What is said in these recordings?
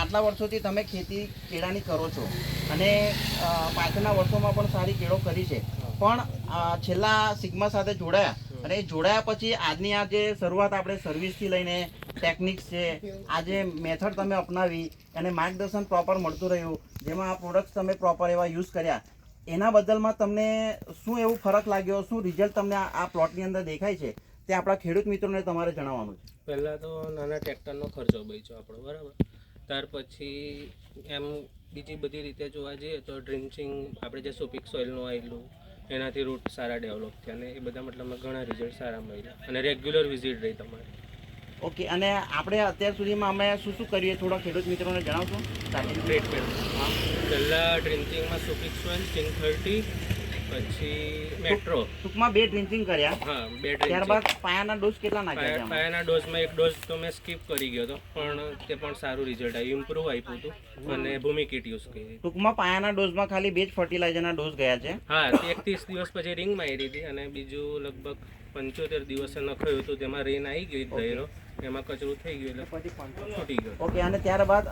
આટલા વર્ષોથી તમે ખેતી કેળાની કરો છો અને પાછળના વર્ષોમાં પણ સારી કેળો કરી છે, પણ છેલ્લા સિગ્મા સાથે જોડાયા અને એ જોડાયા પછી આજની આ જે શરૂઆત આપણે સર્વિસથી લઈને ટેકનિક્સ છે, આ જે મેથડ તમે અપનાવી અને માર્ગદર્શન પ્રોપર મળતું રહ્યું, જેમાં આ પ્રોડક્ટ્સ તમે પ્રોપર એવા યુઝ કર્યા, એના બદલમાં તમને શું એવું ફરક લાગ્યો, શું રિઝલ્ટ તમને આ પ્લોટની અંદર દેખાય છે, તે આપણા ખેડૂત મિત્રોને તમારે જણાવવાનું છે. પહેલાં તો નાના ટ્રેક્ટરનો ખર્ચો બચ્યો આપણો, બરાબર. ત્યાર પછી એમ બીજી બધી રીતે જોવા જઈએ તો ડ્રિન્ચિંગ આપણે જે સુપિક સોઇલનું આવેલું એનાથી રૂટ સારા ડેવલપ થયા અને એ બધા મતલબમાં ઘણા રિઝલ્ટ સારા મળ્યા અને રેગ્યુલર વિઝિટ રહી તમારી. ઓકે, અને આપણે અત્યાર સુધીમાં અમે શું શું કરીએ થોડા ખેડૂત મિત્રોને જણાવશો? પહેલાં ડ્રિન્ચિંગમાં સુપિક સોઇલ કિંગ 30, પછી મેટ્રો. ટૂંકમાં 2 ડ્રિન્ચિંગ કર્યા. હા, 2 ત્યારબાદ પાયાના ડોઝ કેટલા નાખ્યા? પાયાના ડોઝમાં એક ડોઝ તો મેં સ્કીપ કરી ગયો હતો, પણ તે પણ સારું રિઝલ્ટ આવ્યું, ઇમ્પ્રૂવ આપ્યું હતું અને ભૂમિ કીટ યુઝ કરી. ટૂંકમાં પાયાના ડોઝમાં ખાલી 2 જ ફર્ટિલાઇઝરના ડોઝ ગયા છે. હા, 31 દિવસ પછી રિંગ મારી હતી અને બીજું લગભગ 75 દિવસે નખાયું હતું, તેમાં રેન આવી ગયું ગયેલો, એમાં કચરું થઈ ગયું એટલે પછી છૂટી ગયો. ઓકે, અને ત્યારબાદ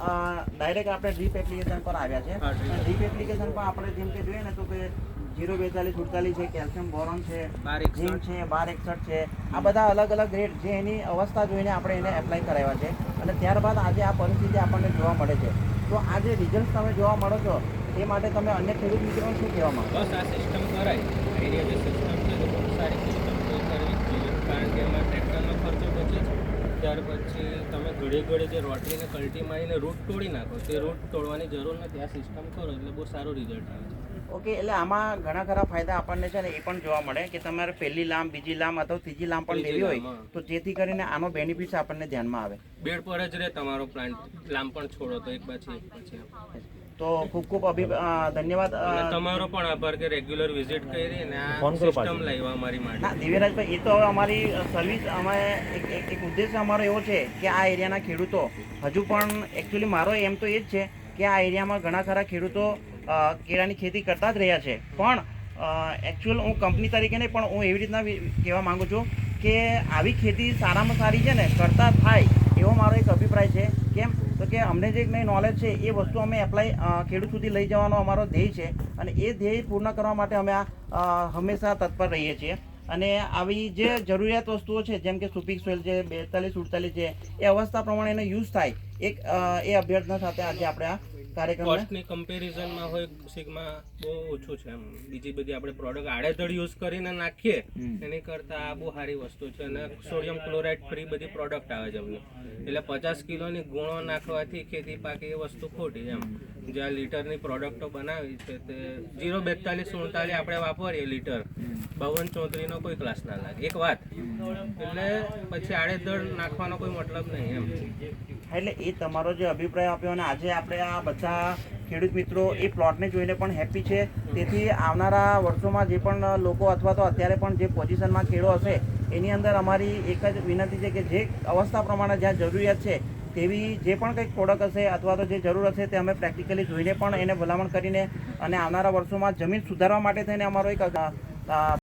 ડાયરેક્ટ આપણે ડ્રીપ એપ્લિકેશન પર આવ્યા છે. ડ્રીપ એપ્લિકેશન પર આપણે જેમ કે જોઈએ ને તો કે 04248 છે, કેલ્શિયમ બોરોન છે, ઝીંક છે, 1261 છે, આ બધા અલગ અલગ ગ્રેડ જે એની અવસ્થા જોઈને આપણે એને એપ્લાય કરાવ્યા છે અને ત્યારબાદ આજે આ પરિસ્થિતિ આપણને જોવા મળે છે. તો આ જે રિઝલ્ટ તમે જોવા મળો છો એ માટે તમે અન્ય ખેડૂત મિત્રોને શું કહેવા માંગો? બસ આ સિસ્ટમ કરાય, આઈડિયા જે સિસ્ટમ છે તો બહુ સારી સિસ્ટમ કરવી જોઈએ, કારણ કે એમાં ટ્રેક્ટરનો ખર્ચો બચે છે. ત્યાર પછી તમે ઘડી જે રોટરીને કલ્ટી મારીને રૂટ તોડી નાખો, તે રૂટ તોડવાની જરૂર નથી, આ સિસ્ટમ કરો એટલે બહુ સારું રિઝલ્ટ આવે છે. ઓકે, એટલે આમાં ઘણા ખરા ફાયદા આપણને છે ને એ પણ જોવા મળે કે તમારે પહેલી લામ, બીજી લામ અથવા ત્રીજી લામ પણ લેવી હોય તો જેથી કરીને આનો બેનિફિટ્સ આપણને ધ્યાનમાં આવે. બેડ પર જ રહે તમારો પ્લાન્ટ, લામ પણ છોડો તો એક પછી. તો ખૂબ ખૂબ ધન્યવાદ. તમારો પણ આભાર કે રેગ્યુલર વિઝિટ કરી અને આ સિસ્ટમ લાવ્યા અમારી માટે. ના દિવ્યરાજભાઈ, એ તો હવે અમારી સર્વિસ અમે એક ઉદ્દેશ અમારો એવો છે કે આ એરિયાના ખેડૂતો હજુ પણ એકચ્યુઅલી મારો એમ તો એ જ છે કે આ એરિયામાં ઘણા ખરા ખેડૂતો કેળાની ખેતી કરતા જ રહ્યા છે, પણ એકચ્યુઅલ હું કંપની તરીકે નહીં પણ હું એવી રીતના કહેવા માગું છું કે આવી ખેતી સારામાં સારી છે ને કરતા થાય એવો મારો એક અભિપ્રાય છે. કેમ તો કે અમને જે કંઈ નોલેજ છે એ વસ્તુ અમે એપ્લાય ખેડૂત સુધી લઈ જવાનો અમારો ધ્યેય છે અને એ ધ્યેય પૂર્ણ કરવા માટે અમે હંમેશા તત્પર રહીએ છીએ અને આવી જે જરૂરિયાત વસ્તુઓ છે જેમ કે સુપિક સોઇલ છે, 42-48 છે, એ અવસ્થા પ્રમાણે એનો યુઝ થાય એ અભ્યર્થના સાથે આજે આપણે આ કોસ્ટની કમ્પેરિઝનમાં હોય સિગ્મા બહુ ઓછું છે એમ. બીજી બધી આપણે પ્રોડક્ટ આડેધડ યુઝ કરીને નાખીએ એની કરતાં આ બહુ સારી વસ્તુ છે અને સોડિયમ ક્લોરાઇડ ફ્રી બધી પ્રોડક્ટ આવે છે એમની, એટલે 50 કિલોની ગુણો નાખવાથી ખેતી પાકે એ વસ્તુ ખોટી એમ. જે આ લીટરની પ્રોડક્ટો બનાવી છે તે 042-49 આપણે વાપરીએ લીટર, 52-34નો કોઈ ક્લાસ ના લાગે એક વાત, એટલે પછી આડેધડ નાખવાનો કોઈ મતલબ નહીં એમ. એટલે એ તમારો જે અભિપ્રાય આપ્યો અને આજે આપણે આ બધા ખેડૂત મિત્રો એ પ્લોટને જોઈને પણ હેપી છે. તેથી આવનારા વર્ષોમાં જે પણ લોકો અથવા તો અત્યારે પણ જે પોઝિશનમાં કેળો હશે એની અંદર અમારી એક જ વિનંતી છે કે જે અવસ્થા પ્રમાણે જ્યાં જરૂરિયાત છે તેવી જે પણ કંઈક પ્રોડક્ટ હશે અથવા તો જે જરૂર હશે તે અમે પ્રેક્ટિકલી જોઈને પણ એને ભલામણ કરીને અને આવનારા વર્ષોમાં જમીન સુધારવા માટે થઈને અમારો એક